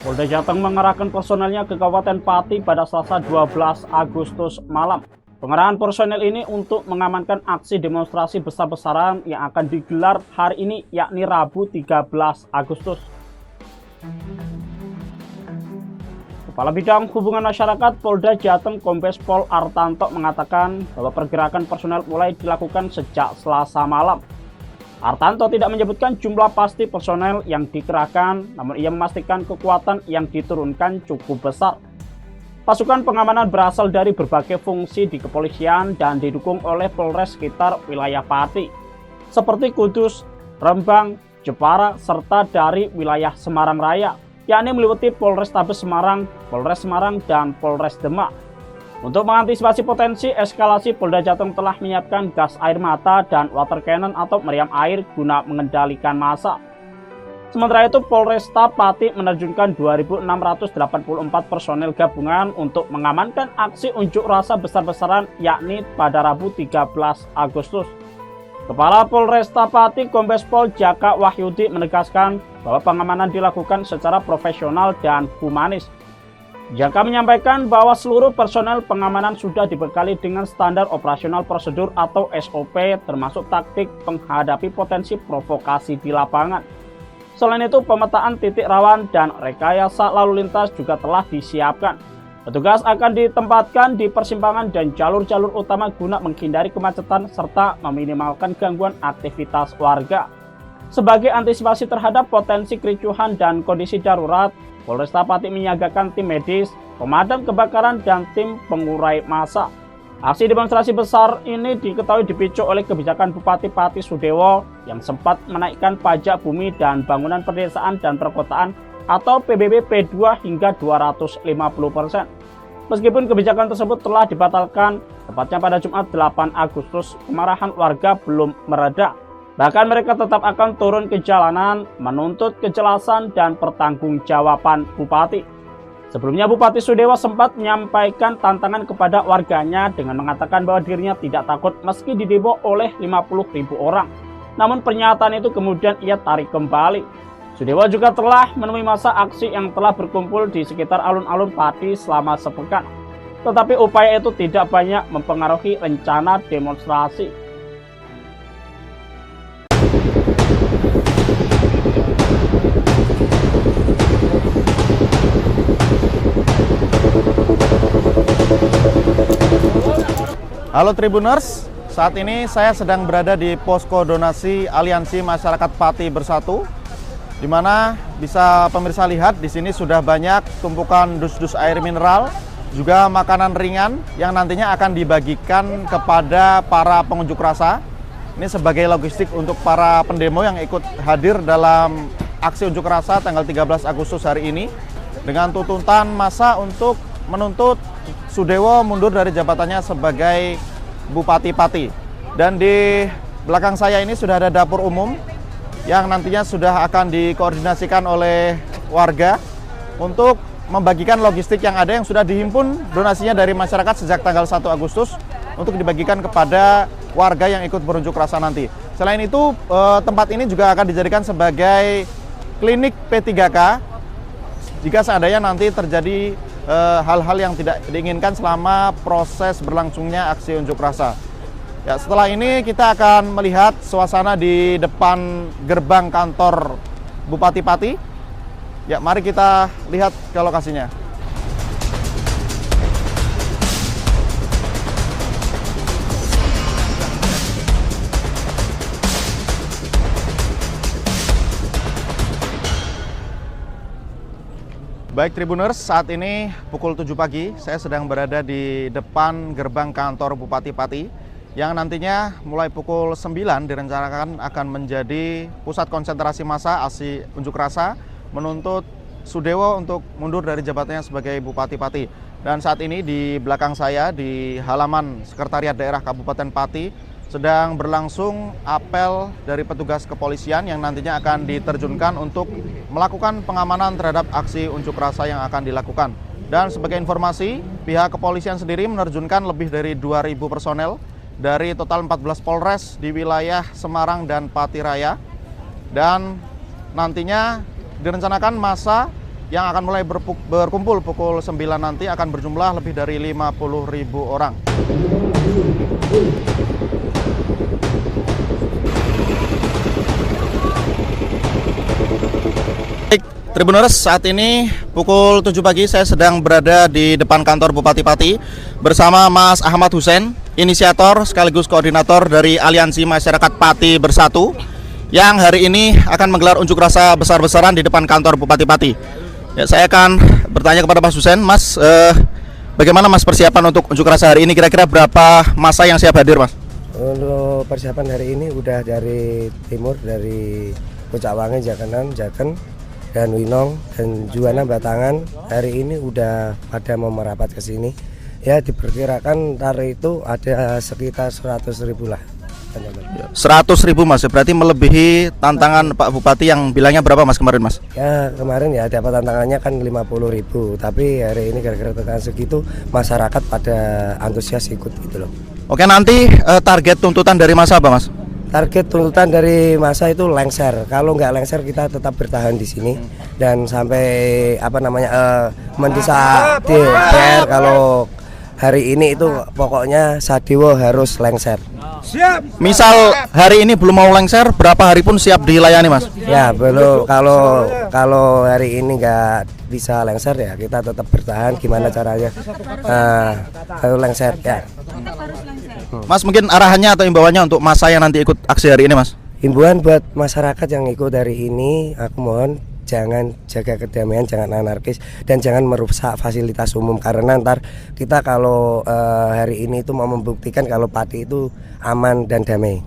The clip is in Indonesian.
Polda Jateng mengerahkan personelnya ke Kabupaten Pati pada Selasa 12 Agustus malam. Pengerahan personel ini untuk mengamankan aksi demonstrasi besar-besaran yang akan digelar hari ini, yakni Rabu 13 Agustus. Kepala Bidang Hubungan Masyarakat Polda Jateng Kombes Pol Artanto mengatakan bahwa pergerakan personel mulai dilakukan sejak Selasa malam. Artanto tidak menyebutkan jumlah pasti personel yang dikerahkan, namun ia memastikan kekuatan yang diturunkan cukup besar. Pasukan pengamanan berasal dari berbagai fungsi di kepolisian dan didukung oleh Polres sekitar wilayah Pati, seperti Kudus, Rembang, Jepara, serta dari wilayah Semarang Raya, yakni meliputi Polrestabes Semarang, Polres Semarang, dan Polres Demak. Untuk mengantisipasi potensi eskalasi, Polda Jateng telah menyiapkan gas air mata dan water cannon atau meriam air guna mengendalikan massa. Sementara itu, Polresta Pati menerjunkan 2.684 personel gabungan untuk mengamankan aksi unjuk rasa besar-besaran, yakni pada Rabu 13 Agustus. Kepala Polresta Pati Kombes Pol Jaka Wahyudi menegaskan bahwa pengamanan dilakukan secara profesional dan humanis. Jaka menyampaikan bahwa seluruh personel pengamanan sudah dibekali dengan standar operasional prosedur atau SOP, termasuk taktik menghadapi potensi provokasi di lapangan. Selain itu, pemetaan titik rawan dan rekayasa lalu lintas juga telah disiapkan. Petugas akan ditempatkan di persimpangan dan jalur-jalur utama guna menghindari kemacetan serta meminimalkan gangguan aktivitas warga. Sebagai antisipasi terhadap potensi kericuhan dan kondisi darurat, Polresta Pati menyiagakan tim medis, pemadam kebakaran, dan tim pengurai massa. Aksi demonstrasi besar ini diketahui dipicu oleh kebijakan Bupati Pati Sudewo yang sempat menaikkan pajak bumi dan bangunan pedesaan dan perkotaan atau PBB P2 hingga 250%. Meskipun kebijakan tersebut telah dibatalkan, tepatnya pada Jumat 8 Agustus, kemarahan warga belum mereda. Bahkan mereka tetap akan turun ke jalanan menuntut kejelasan dan pertanggungjawaban Bupati. Sebelumnya Bupati Sudewo sempat menyampaikan tantangan kepada warganya dengan mengatakan bahwa dirinya tidak takut meski didemo oleh 50.000 orang. Namun pernyataan itu kemudian ia tarik kembali. Sudewo juga telah menemui massa aksi yang telah berkumpul di sekitar alun-alun Pati selama sepekan. Tetapi upaya itu tidak banyak mempengaruhi rencana demonstrasi. Halo Tribuners, saat ini saya sedang berada di posko donasi Aliansi Masyarakat Pati Bersatu, di mana bisa pemirsa lihat di sini sudah banyak tumpukan dus-dus air mineral, juga makanan ringan yang nantinya akan dibagikan kepada para pengunjuk rasa. Ini sebagai logistik untuk para pendemo yang ikut hadir dalam aksi unjuk rasa tanggal 13 Agustus hari ini dengan tuntutan massa untuk menuntut Sudewo mundur dari jabatannya sebagai Bupati Pati. Dan di belakang saya ini sudah ada dapur umum yang nantinya sudah akan dikoordinasikan oleh warga untuk membagikan logistik yang ada yang sudah dihimpun donasinya dari masyarakat sejak tanggal 1 Agustus untuk dibagikan kepada warga yang ikut berunjuk rasa nanti. Selain itu, tempat ini juga akan dijadikan sebagai klinik P3K jika seandainya nanti terjadi hal-hal yang tidak diinginkan selama proses berlangsungnya aksi unjuk rasa. Ya, setelah ini kita akan melihat suasana di depan gerbang kantor Bupati Pati. Ya, mari kita lihat ke lokasinya. Baik Tribuners, saat ini pukul 7 pagi, saya sedang berada di depan gerbang kantor Bupati Pati yang nantinya mulai pukul 9 direncanakan akan menjadi pusat konsentrasi massa aksi unjuk rasa menuntut Sudewo untuk mundur dari jabatannya sebagai Bupati Pati. Dan saat ini di belakang saya di halaman Sekretariat Daerah Kabupaten Pati sedang berlangsung apel dari petugas kepolisian yang nantinya akan diterjunkan untuk melakukan pengamanan terhadap aksi unjuk rasa yang akan dilakukan. Dan sebagai informasi, pihak kepolisian sendiri menerjunkan lebih dari 2.000 personel dari total 14 Polres di wilayah Semarang dan Pati Raya. Dan nantinya direncanakan massa yang akan mulai berkumpul pukul 9 nanti akan berjumlah lebih dari 50.000 orang. Baik, Tribuners, saat ini pukul 7 pagi saya sedang berada di depan kantor Bupati Pati bersama Mas Ahmad Hussein, inisiator sekaligus koordinator dari Aliansi Masyarakat Pati Bersatu yang hari ini akan menggelar unjuk rasa besar-besaran di depan kantor Bupati Pati. Ya, saya akan bertanya kepada Mas Hussein, Mas, bagaimana Mas persiapan untuk unjuk rasa hari ini? Kira-kira berapa massa yang siap hadir, Mas? Untuk persiapan hari ini udah dari timur, dari Pucakwangi, Jaken, dan Winong, dan Juwana, Batangan. Hari ini udah pada mau merapat ke sini. Ya, diperkirakan tarif itu ada sekitar 100.000 lah. 100.000 Mas, berarti melebihi tantangan Pak Bupati yang bilangnya berapa Mas kemarin, Mas? Ya, kemarin ya dapat tantangannya kan 50.000, tapi hari ini gara-gara tekan segitu masyarakat pada antusias ikut gitu loh. Oke, nanti target tuntutan dari masa apa, Mas? Target tuntutan dari masa itu lengser. Kalau nggak lengser kita tetap bertahan di sini dan sampai mendesak DPR kalau hari ini itu pokoknya Sadewo harus lengser. Siap. Misal hari ini belum mau lengser, berapa hari pun siap dilayani, Mas? Ya, belum. Kalau hari ini nggak bisa lengser ya kita tetap bertahan. Gimana caranya? Harus lengser ya. Mas, mungkin arahannya atau imbauannya untuk massa yang nanti ikut aksi hari ini, Mas? Himbauan buat masyarakat yang ikut hari ini, aku mohon jangan jaga kedamaian, jangan anarkis, dan jangan merusak fasilitas umum, karena ntar kita kalau hari ini itu mau membuktikan kalau Pati itu aman dan damai.